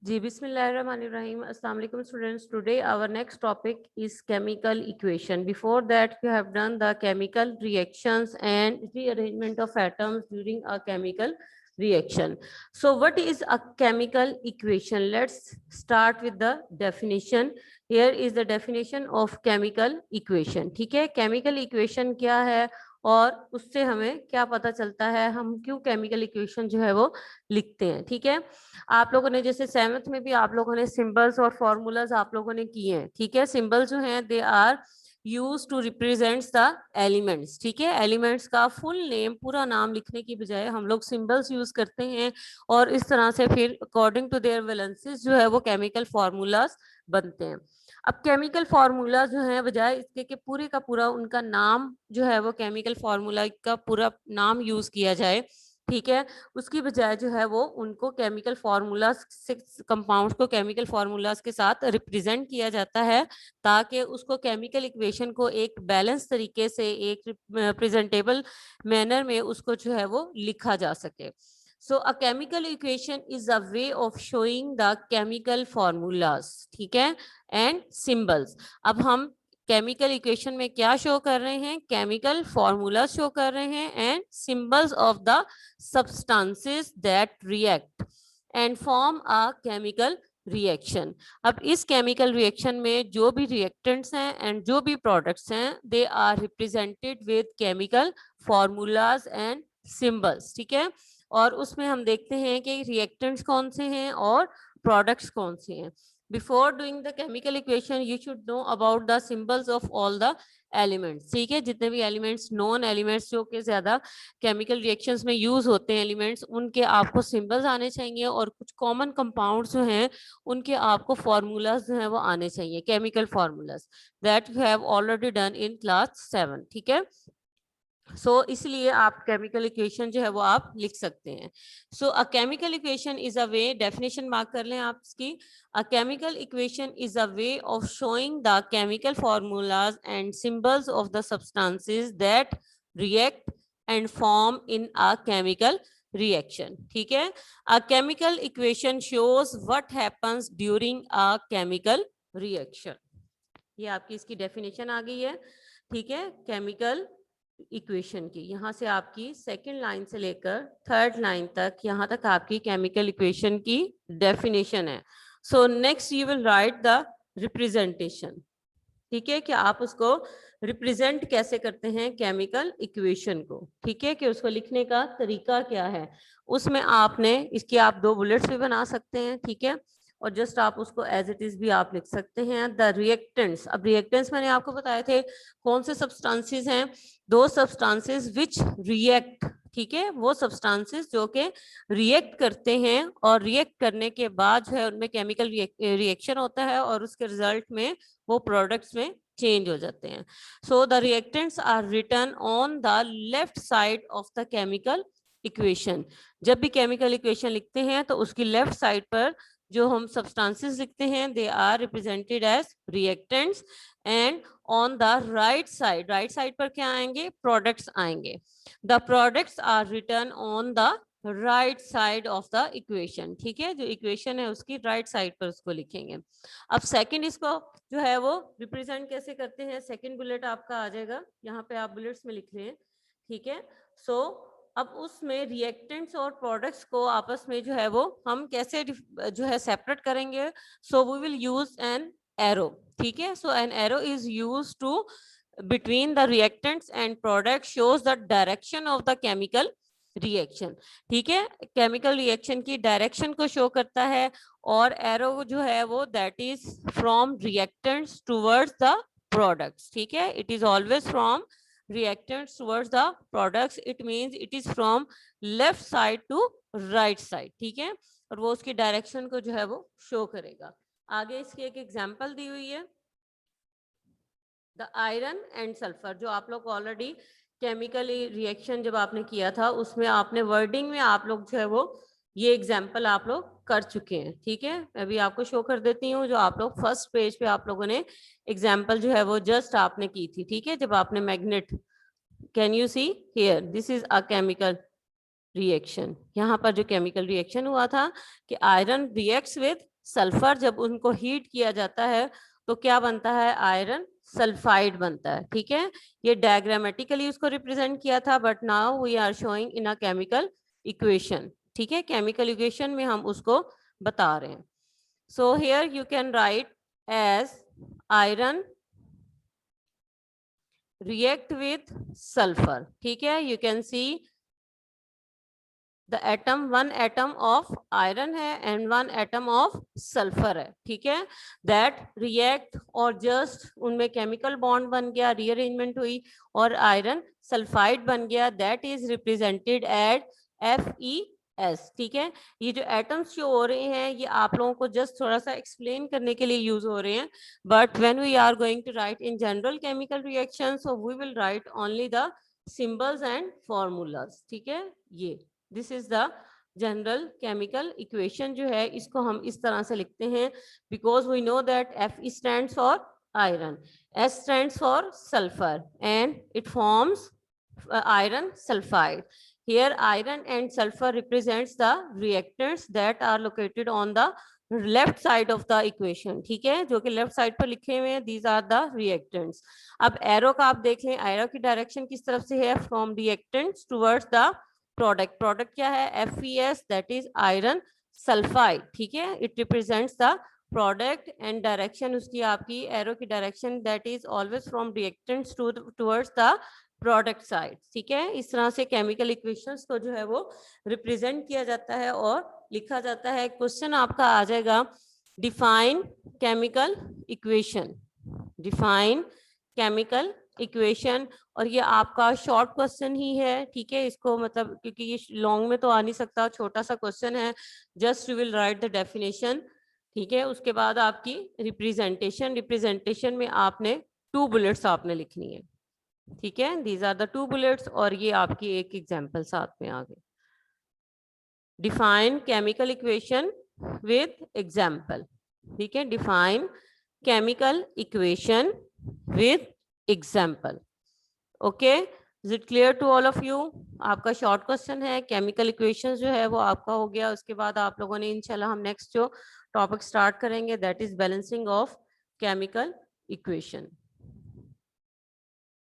जी, बिस्मिल्लाहिर्रहमानिर्रहीम। अस्सलाम वालेकुम students. Today our next topic is chemical equation. Before that, you have done the chemical reactions and rearrangement of atoms during a chemical reaction. So what is a chemical equation? Let's start with the definition. Here is the definition of chemical equation. ठीक है, chemical equation क्या है और उससे हमें क्या पता चलता है, हम क्यों केमिकल इक्वेशन जो है वो लिखते हैं। ठीक है, आप लोगों ने जैसे 7th में भी आप लोगों ने सिंबल्स और फॉर्मूलाज आप लोगों ने किए हैं। ठीक है, सिंबल जो हैं they are use to represents the elements. ठीक है, एलिमेंट्स का फुल नेम, पूरा नाम लिखने की बजाय हम लोग सिंबल्स यूज करते हैं और इस तरह से फिर अकॉर्डिंग टू देयर वैलेंसीज जो है वो केमिकल फॉर्मूलाज बनते हैं। अब केमिकल फार्मूला जो है बजाय इसके कि पूरे का पूरा उनका नाम जो है वो केमिकल फार्मूला का पूरा नाम यूज किया जाए, ठीक है, उसकी बजाय जो है वो उनको केमिकल फार्मूलाज से, कंपाउंड्स को केमिकल फार्मूलाज के साथ रिप्रेजेंट किया जाता है ताकि उसको केमिकल इक्वेशन को एक बैलेंस तरीके से एक प्रेजेंटेबल मैनर में उसको जो है वो लिखा जा सके। So a chemical equation is a way of showing the chemical formulas, ठीक है, and symbols। अब हम केमिकल इक्वेशन में क्या शो कर रहे हैं, केमिकल फॉर्मूला शो कर रहे हैं and symbols of the substances that react and form a chemical reaction. अब इस केमिकल रिएक्शन में जो भी रिएक्टेंट्स हैं एंड जो भी प्रोडक्ट्स हैं they are represented with chemical formulas and symbols. ठीक है, और उसमें हम देखते हैं कि रिएक्टेंट्स कौन से हैं और प्रोडक्ट्स कौन से हैं। Before doing the chemical equation you should know about the symbols of all the elements. ठीक है, जितने भी एलिमेंट्स, नॉन एलिमेंट्स जो कि ज्यादा केमिकल रिएक्शंस में यूज होते हैं एलिमेंट्स, उनके आपको सिंबल्स आने चाहिए और कुछ कॉमन कंपाउंड्स जो हैं उनके आपको फॉर्मूलाज जो हैं वो आने चाहिए, chemical formulas that you have already done in class 7। ठीक है, इसलिए आप केमिकल इक्वेशन जो है वो आप लिख सकते हैं। अ chemical equation is a way, definition mark कर लें आप इसकी। अ chemical equation is a way of showing the chemical formulas and symbols of the substances that react and form in a chemical reaction. ठीक है, अ chemical equation shows what happens during a chemical reaction. ये आपकी इसकी definition आ गई है। ठीक है, chemical equation की यहाँ से आपकी सेकंड लाइन से लेकर थर्ड लाइन तक, यहाँ तक आपकी केमिकल इक्वेशन की डेफिनेशन है। So next you will write the representation. ठीक है, कि आप उसको रिप्रेजेंट कैसे करते हैं केमिकल इक्वेशन को। ठीक है, कि उसको लिखने का तरीका क्या है, उसमें आपने इसकी आप 2 बुलेट्स भी बना सकते हैं। ठीक है, और जस्ट आप उसको एज इट इज भी आप लिख सकते हैं। द रिएक्टेंट्स, अब रिएक्टेंट्स मैंने आपको बताए थे कौन से सब्सटेंसेस हैं, 2 सब्सटेंसेस विच रिएक्ट। ठीक है, वो सब्सटेंसेस जो कि रिएक्ट करते हैं और रिएक्ट करने के बाद जो है उनमें केमिकल रिएक्शन होता है और उसके रिजल्ट में वो प्रोडक्ट्स में चेंज हो जाते हैं। So the reactants are written on the left side of the chemical equation. जब भी केमिकल इक्वेशन लिखते हैं तो उसकी लेफ्ट साइड पर जो हम सब्सटेंसेस लिखते हैं they are represented as reactants and on the right side पर क्या आएंगे, प्रोडक्ट्स आएंगे। The products are written on the right side of the equation. ठीक है, जो इक्वेशन है उसकी राइट साइड पर उसको लिखेंगे। अब सेकंड इसको जो है वो रिप्रेजेंट कैसे करते हैं, सेकंड बुलेट आपका आ जाएगा, यहाँ पे आप बुलेट्स में लिख रहे हैं। ठीक है, अब उसमें रिएक्टेंट्स और प्रोडक्ट्स को आपस में जो है वो हम कैसे जो है सेपरेट करेंगे। We will use an arrow. ठीक है, an arrow is use to between the reactants and product shows the direction of the chemical reaction। ठीक है, केमिकल रिएक्शन की डायरेक्शन को शो करता है और एरो जो है वो that is from reactants towards the products. ठीक है, it is always from reactants towards the products, it means it is from left side to right side। ठीक है, और वो उसकी डायरेक्शन को जो है वो शो करेगा। आगे इसकी एक एग्जांपल दी हुई है, द आयरन एंड सल्फर, जो आप लोग ऑलरेडी केमिकल रिएक्शन जब आपने किया था उसमें आपने वर्डिंग में आप लोग जो है वो ये एग्जांपल आप लोग कर चुके हैं। ठीक है, मैं भी आपको शो कर देती हूँ, जो आप लोग फर्स्ट पेज पे आप लोगों ने एग्जांपल जो है वो जस्ट आपने की थी। ठीक है, जब आपने magnet, can you see here, this is a chemical reaction. यहाँ पर जो केमिकल रिएक्शन हुआ था कि आयरन रिएक्ट्स विद सल्फर, जब उनको हीट किया जाता है तो क्या बनता है, आयरन सल्फाइड बनता है। ठीक है, ये डायग्रामेटिकली उसको रिप्रेजेंट किया था, but now we are showing in a chemical equation. ठीक है, केमिकल इक्वेशन में हम उसको बता रहे हैं। So here you can write as iron react with sulfur. ठीक है, you can see the atom, one atom of iron है and one atom of sulfur है। ठीक है, that react और just उनमें chemical bond बन गया, rearrangement हुई और iron sulfide बन गया, that is represented as FeS। ठीक है, ये जो एटम्स जो हो रहे हैं ये आप लोगों को जस्ट थोड़ा सा एक्सप्लेन करने के लिए यूज हो रहे हैं, but when we are going to write in general chemical reaction, so we will write only the symbols and formulas. ठीक है, ये this is the general chemical equation जो है इसको हम इस तरह से लिखते हैं, because we know that Fe stands for iron, S stands for sulfur and it forms iron sulfide. Here iron and sulfur represents the reactants that are located on the left side of the equation. ठीक है, जो कि left side पर लिखे हुए हैं, these are the reactants. अब arrow का आप देख लें, एरो की डायरेक्शन किस तरफ से है, from reactants towards the product. Product क्या है, FeS, that is iron sulphide. ठीक है, it represents the product and direction उसकी, आपकी एरो की direction that is always from reactants towards the product side. ठीक है, इस तरह से केमिकल इक्वेशंस को जो है वो रिप्रेजेंट किया जाता है और लिखा जाता है। क्वेश्चन आपका आ जाएगा, define chemical equation, define chemical equation, और ये आपका शॉर्ट क्वेश्चन ही है। ठीक है, इसको मतलब क्योंकि ये लॉन्ग में तो आ नहीं सकता, छोटा सा क्वेश्चन है, just you will write the definition. ठीक है, उसके बाद आपकी रिप्रेजेंटेशन, रिप्रेजेंटेशन में आपने 2 बुलेट्स आपने लिखनी है। ठीक है, दीज आर द 2 बुलेट्स, और ये आपकी एक एग्जाम्पल साथ में आ गई। Define chemical equation with example. ठीक है, define chemical equation with example. Okay, is it clear to all of you? आपका शॉर्ट क्वेश्चन है, केमिकल इक्वेशन जो है वो आपका हो गया। उसके बाद आप लोगों ने इंशाल्लाह हम नेक्स्ट जो टॉपिक स्टार्ट करेंगे that is balancing of chemical equation.